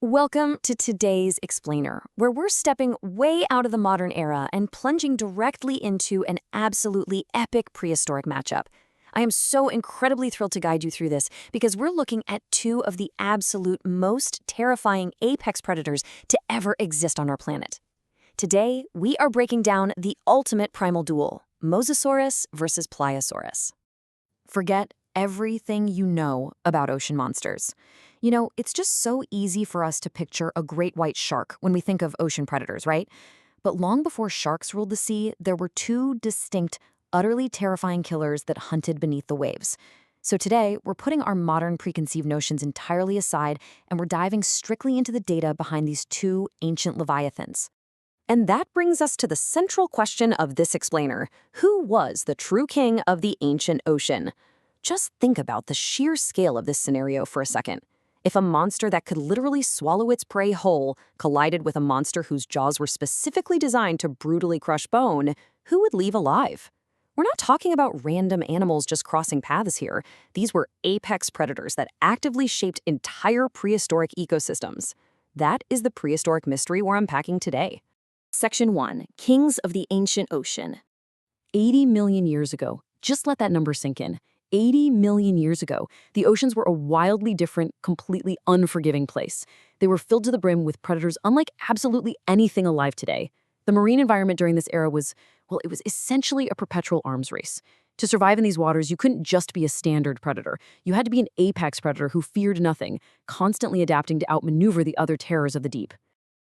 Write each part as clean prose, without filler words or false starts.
Welcome to today's Explainer, where we're stepping way out of the modern era and plunging directly into an absolutely epic prehistoric matchup. I am so incredibly thrilled to guide you through this because we're looking at two of the absolute most terrifying apex predators to ever exist on our planet. Today, we are breaking down the ultimate primal duel, Mosasaurus versus Pliosaurus. Forget everything you know about ocean monsters. You know, it's just so easy for us to picture a great white shark when we think of ocean predators, right? But long before sharks ruled the sea, there were two distinct, utterly terrifying killers that hunted beneath the waves. So today, we're putting our modern preconceived notions entirely aside, and we're diving strictly into the data behind these two ancient leviathans. And that brings us to the central question of this explainer. Who was the true king of the ancient ocean? Just think about the sheer scale of this scenario for a second. If a monster that could literally swallow its prey whole collided with a monster whose jaws were specifically designed to brutally crush bone, who would leave alive? We're not talking about random animals just crossing paths here. These were apex predators that actively shaped entire prehistoric ecosystems. That is the prehistoric mystery we're unpacking today. Section 1. Kings of the Ancient Ocean. 80 million years ago. Just let that number sink in. 80 million years ago, the oceans were a wildly different, completely unforgiving place. They were filled to the brim with predators unlike absolutely anything alive today. The marine environment during this era was, well, it was essentially a perpetual arms race. To survive in these waters, you couldn't just be a standard predator. You had to be an apex predator who feared nothing, constantly adapting to outmaneuver the other terrors of the deep.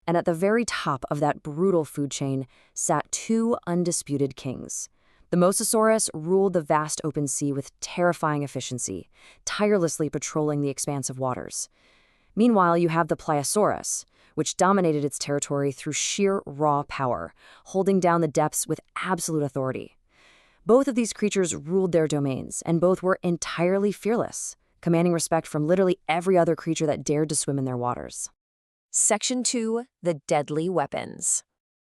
And at the very top of that brutal food chain sat two undisputed kings. The Mosasaurus ruled the vast open sea with terrifying efficiency, tirelessly patrolling the expansive waters. Meanwhile, you have the Pliosaurus, which dominated its territory through sheer raw power, holding down the depths with absolute authority. Both of these creatures ruled their domains, and both were entirely fearless, commanding respect from literally every other creature that dared to swim in their waters. Section 2. The Deadly Weapons.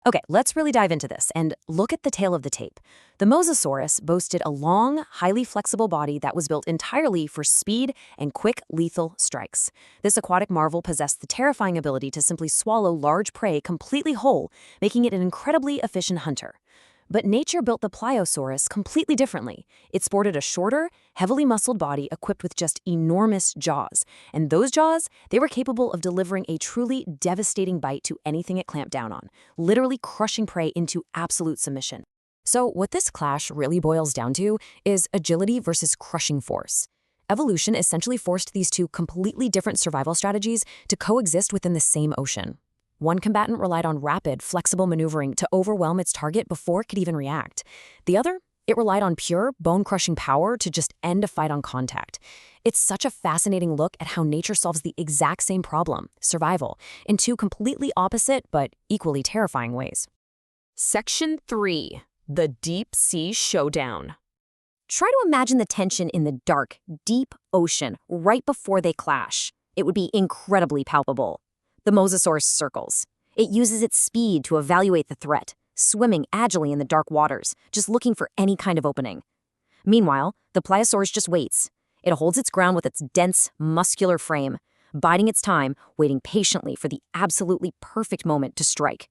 Okay, let's really dive into this and look at the tail of the tape. The Mosasaurus boasted a long, highly flexible body that was built entirely for speed and quick, lethal strikes. This aquatic marvel possessed the terrifying ability to simply swallow large prey completely whole, making it an incredibly efficient hunter. But nature built the Pliosaurus completely differently. It sported a shorter, heavily muscled body equipped with just enormous jaws. And those jaws, they were capable of delivering a truly devastating bite to anything it clamped down on, literally crushing prey into absolute submission. So what this clash really boils down to is agility versus crushing force. Evolution essentially forced these two completely different survival strategies to coexist within the same ocean. One combatant relied on rapid, flexible maneuvering to overwhelm its target before it could even react. The other, it relied on pure, bone-crushing power to just end a fight on contact. It's such a fascinating look at how nature solves the exact same problem, survival, in two completely opposite but equally terrifying ways. Section 3. The Deep Sea Showdown. Try to imagine the tension in the dark, deep ocean right before they clash. It would be incredibly palpable. The Mosasaurus circles. It uses its speed to evaluate the threat, swimming agilely in the dark waters, just looking for any kind of opening. Meanwhile, the Pliosaurus just waits. It holds its ground with its dense, muscular frame, biding its time, waiting patiently for the absolutely perfect moment to strike.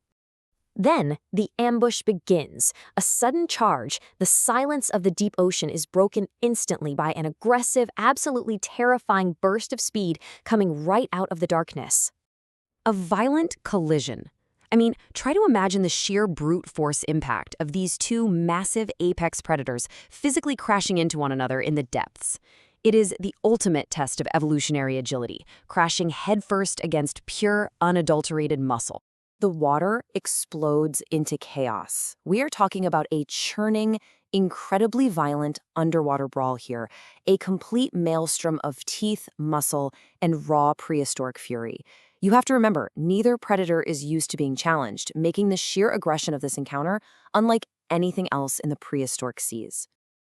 Then, the ambush begins. A sudden charge, the silence of the deep ocean is broken instantly by an aggressive, absolutely terrifying burst of speed coming right out of the darkness. A violent collision. I mean, try to imagine the sheer brute force impact of these two massive apex predators physically crashing into one another in the depths. It is the ultimate test of evolutionary agility, crashing headfirst against pure, unadulterated muscle. The water explodes into chaos. We are talking about a churning, incredibly violent underwater brawl here, a complete maelstrom of teeth, muscle, and raw prehistoric fury. You have to remember, neither predator is used to being challenged, making the sheer aggression of this encounter unlike anything else in the prehistoric seas.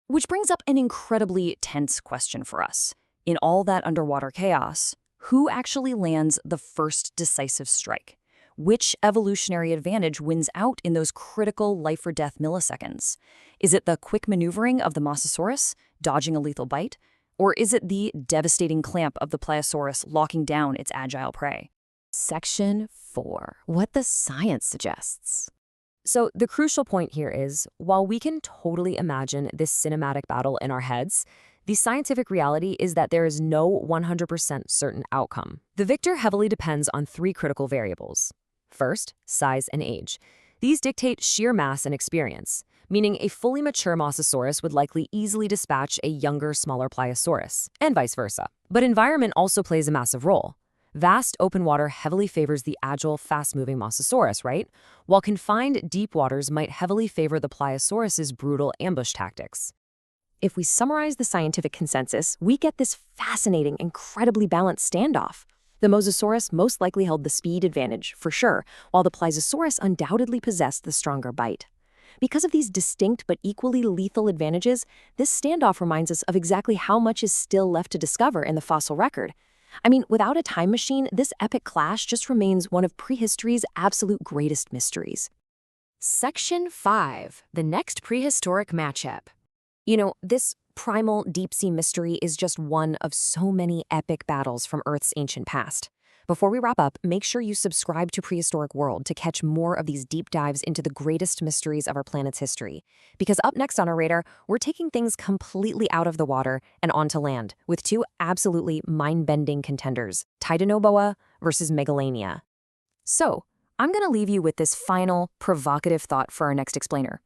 Which brings up an incredibly tense question for us. In all that underwater chaos, who actually lands the first decisive strike? Which evolutionary advantage wins out in those critical life-or-death milliseconds? Is it the quick maneuvering of the Mosasaurus, dodging a lethal bite? Or is it the devastating clamp of the Pliosaurus locking down its agile prey? Section 4. What the science suggests. So the crucial point here is, while we can totally imagine this cinematic battle in our heads, the scientific reality is that there is no 100% certain outcome. The victor heavily depends on three critical variables. First, size and age. These dictate sheer mass and experience, meaning a fully mature Mosasaurus would likely easily dispatch a younger, smaller Pliosaurus, and vice versa. But environment also plays a massive role. Vast open water heavily favors the agile, fast-moving Mosasaurus, right? While confined deep waters might heavily favor the Pliosaurus's brutal ambush tactics. If we summarize the scientific consensus, we get this fascinating, incredibly balanced standoff. The Mosasaurus most likely held the speed advantage, for sure, while the Pliosaurus undoubtedly possessed the stronger bite. Because of these distinct but equally lethal advantages, this standoff reminds us of exactly how much is still left to discover in the fossil record. I mean, without a time machine, this epic clash just remains one of prehistory's absolute greatest mysteries. Section 5. The next prehistoric matchup. You know, this primal deep-sea mystery is just one of so many epic battles from Earth's ancient past. Before we wrap up, make sure you subscribe to Prehistoric World to catch more of these deep dives into the greatest mysteries of our planet's history. Because up next on our radar, we're taking things completely out of the water and onto land, with two absolutely mind-bending contenders, Titanoboa versus Megalania. So, I'm going to leave you with this final, provocative thought for our next explainer.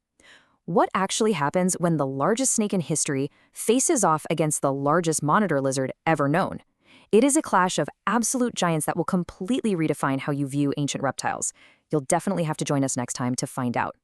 What actually happens when the largest snake in history faces off against the largest monitor lizard ever known? It is a clash of absolute giants that will completely redefine how you view ancient reptiles. You'll definitely have to join us next time to find out.